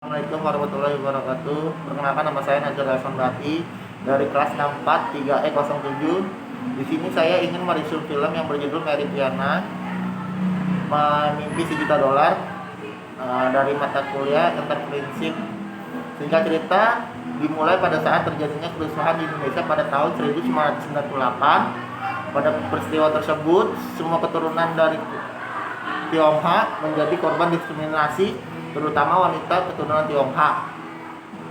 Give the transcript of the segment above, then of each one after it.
Assalamualaikum warahmatullahi wabarakatuh. Perkenalkan, nama saya Najar Bati dari kelas 64 3E07. Di sini saya ingin mereview film yang berjudul Mary Piana Mimpi $1 juta dari mata kuliah Entrepreneurship. Sehingga cerita dimulai pada saat terjadinya kerusuhan di Indonesia pada tahun 1998. Pada peristiwa tersebut, semua keturunan dari Tionghoa menjadi korban diskriminasi, terutama wanita keturunan Tionghoa.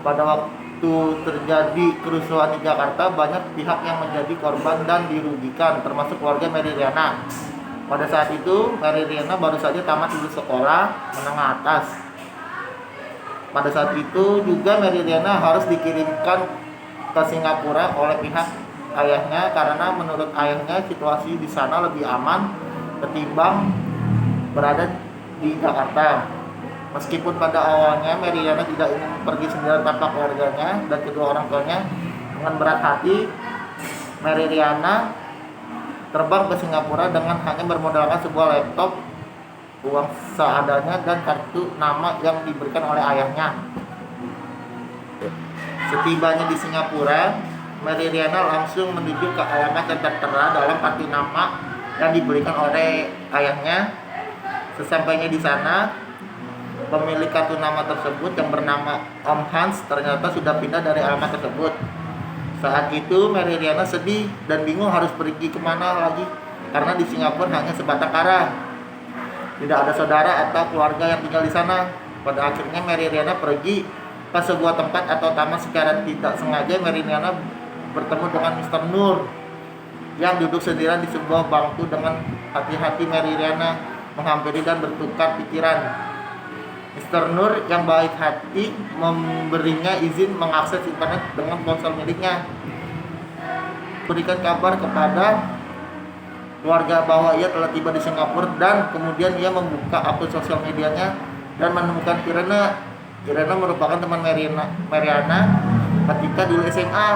Pada waktu terjadi kerusuhan di Jakarta, banyak pihak yang menjadi korban dan dirugikan, termasuk keluarga Mary Riana. Pada saat itu, Mary Riana baru saja tamat lulus sekolah menengah atas. Pada saat itu juga Mary Riana harus dikirimkan ke Singapura oleh pihak ayahnya, karena menurut ayahnya situasi di sana lebih aman ketimbang berada di Jakarta. Meskipun pada awalnya Mary Riana tidak ingin pergi sendirian tanpa keluarganya dan kedua orang tuanya, dengan berat hati Mary Riana terbang ke Singapura dengan hanya bermodalkan sebuah laptop, uang seadanya, dan kartu nama yang diberikan oleh ayahnya. Setibanya di Singapura, Mary Riana langsung menuju ke alamat yang tertera dalam kartu nama yang diberikan oleh ayahnya. Sesampainya di sana, pemilik kartu nama tersebut yang bernama Om Hans ternyata sudah pindah dari alamat tersebut. Saat itu Mary Riana sedih dan bingung harus pergi kemana lagi, karena di Singapura hanya sebatang kara. Tidak ada saudara atau keluarga yang tinggal di sana. Pada akhirnya Mary Riana pergi ke sebuah tempat atau taman. Secara tidak sengaja Mary Riana bertemu dengan Mr. Nur yang duduk sendirian di sebuah bangku. Dengan hati-hati Mary Riana menghampiri dan bertukar pikiran. Mr. Nur yang baik hati memberinya izin mengakses internet dengan ponsel miliknya. Berikan kabar kepada keluarga bahwa ia telah tiba di Singapura, dan kemudian ia membuka akun sosial medianya dan menemukan Irena. Irena merupakan teman Mariana ketika dulu SMA.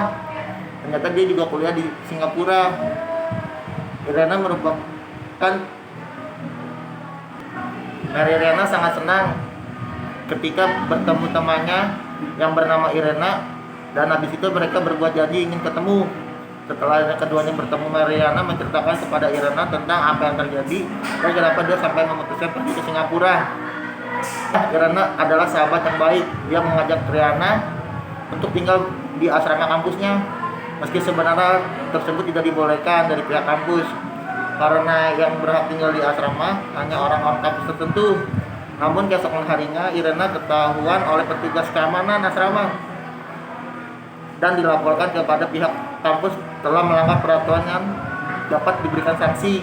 Ternyata dia juga kuliah di Singapura. Irena merupakan Mary Riana sangat senang ketika bertemu temannya yang bernama Irena, dan habis itu mereka berbuat janji ingin ketemu. Setelah keduanya bertemu, Mary Riana menceritakan kepada Irena tentang apa yang terjadi dan kenapa dia sampai memutuskan pergi ke Singapura. Irena adalah sahabat yang baik. Dia mengajak Riana untuk tinggal di asrama kampusnya, meski sebenarnya tersebut tidak dibolehkan dari pihak kampus, karena yang berhak tinggal di asrama hanya orang-orang kampus tertentu. Namun keesokan harinya Irena ketahuan oleh petugas keamanan asrama dan dilaporkan kepada pihak kampus telah melanggar peraturan yang dapat diberikan sanksi,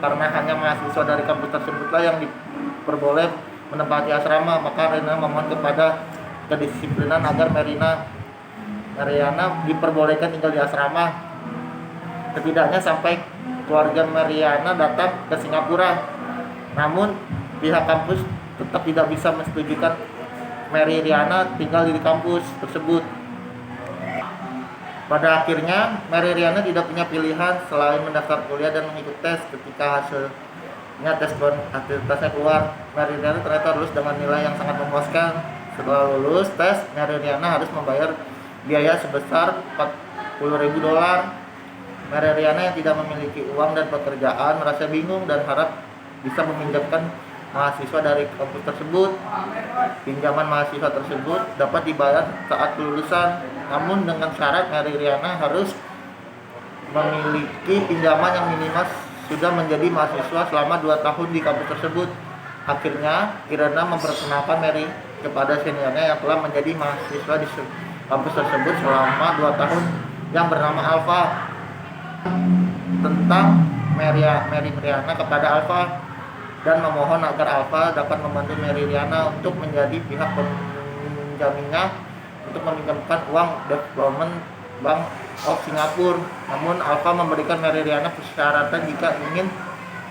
karena hanya mahasiswa dari kampus tersebutlah yang diperboleh menempati asrama. Maka Irena memohon kepada kedisiplinan agar Mariana diperbolehkan tinggal di asrama. Setidaknya sampai keluarga Mariana datang ke Singapura. Namun pihak kampus tetap tidak bisa mensetujukan Mary Riana tinggal di kampus tersebut. Pada akhirnya Mary Riana tidak punya pilihan selain mendaftar kuliah dan mengikuti tes. Ketika hasilnya tesnya keluar, Mary Riana ternyata lulus dengan nilai yang sangat memuaskan. Setelah lulus tes, Mary Riana harus membayar biaya sebesar $40.000. Mary Riana yang tidak memiliki uang dan pekerjaan merasa bingung dan harap bisa meminjamkan mahasiswa dari kampus tersebut. Pinjaman mahasiswa tersebut dapat dibayar saat kelulusan, namun dengan syarat Mary Riana harus memiliki pinjaman yang minimal sudah menjadi mahasiswa selama 2 tahun di kampus tersebut. Akhirnya Irena memperkenalkan Mary kepada seniornya yang telah menjadi mahasiswa di kampus tersebut selama 2 tahun, yang bernama Alfa. Tentang Mary Riana kepada Alfa dan memohon agar Alfa dapat membantu Mary Riana untuk menjadi pihak penjaminnya untuk meminjamkan uang Development Bank of Singapore. Namun Alfa memberikan Mary Riana persyaratan. Jika ingin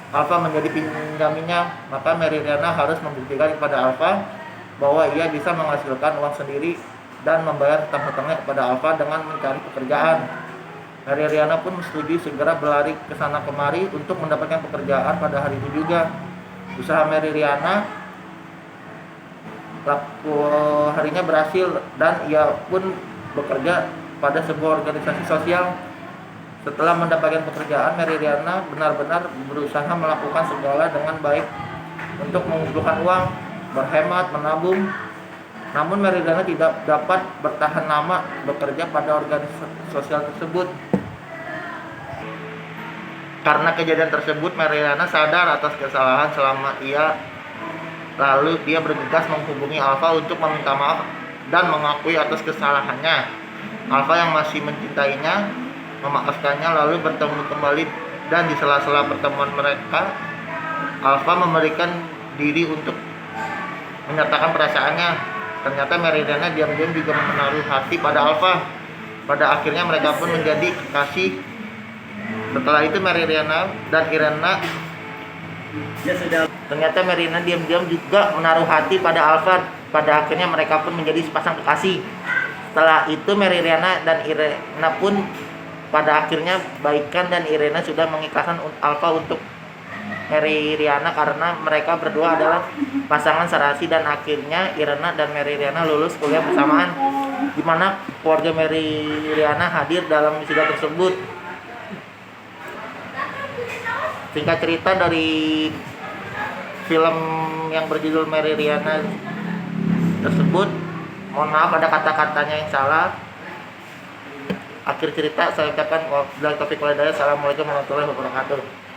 Alfa menjadi penjaminnya, maka Mary Riana harus membuktikan kepada Alfa bahwa ia bisa menghasilkan uang sendiri dan membayar hutang-hutangnya kepada Alfa dengan mencari pekerjaan. Mary Riana pun setuju segera berlari ke sana kemari untuk mendapatkan pekerjaan pada hari itu juga. Usaha Mary Riana harinya berhasil dan ia pun bekerja pada sebuah organisasi sosial. Setelah mendapatkan pekerjaan, Mary Riana benar-benar berusaha melakukan segala dengan baik untuk mengumpulkan uang, berhemat, menabung. Namun Mary Riana tidak dapat bertahan lama bekerja pada organisasi sosial tersebut. Karena kejadian tersebut, Mary Riana sadar atas kesalahan selama ia, lalu dia bergegas menghubungi Alfa untuk meminta maaf dan mengakui atas kesalahannya. Alfa yang masih mencintainya memaafkannya lalu bertemu kembali, dan di sela-sela pertemuan mereka, Alfa memberikan diri untuk menyatakan perasaannya. Ternyata Mary Riana diam-diam juga menaruh hati pada Alfa. Pada akhirnya mereka pun menjadi kekasih. Setelah itu Mary Riana dan Irena ternyata Mary Riana diam-diam juga menaruh hati pada Alfa. Pada akhirnya mereka pun menjadi sepasang kekasih. Setelah itu Mary Riana dan Irena pun pada akhirnya baikan, dan Irena sudah mengikhlaskan Alfa untuk Mary Riana karena mereka berdua adalah pasangan serasi. Dan akhirnya Irena dan Mary Riana lulus kuliah bersamaan, di mana keluarga Mary Riana hadir dalam wisuda tersebut. Singkat cerita dari film yang berjudul Mary Riana tersebut, mohon maaf ada kata-katanya yang salah. Akhir cerita saya ucapkan wabillahi taufiq wal hidayah. Assalamualaikum warahmatullahi wabarakatuh.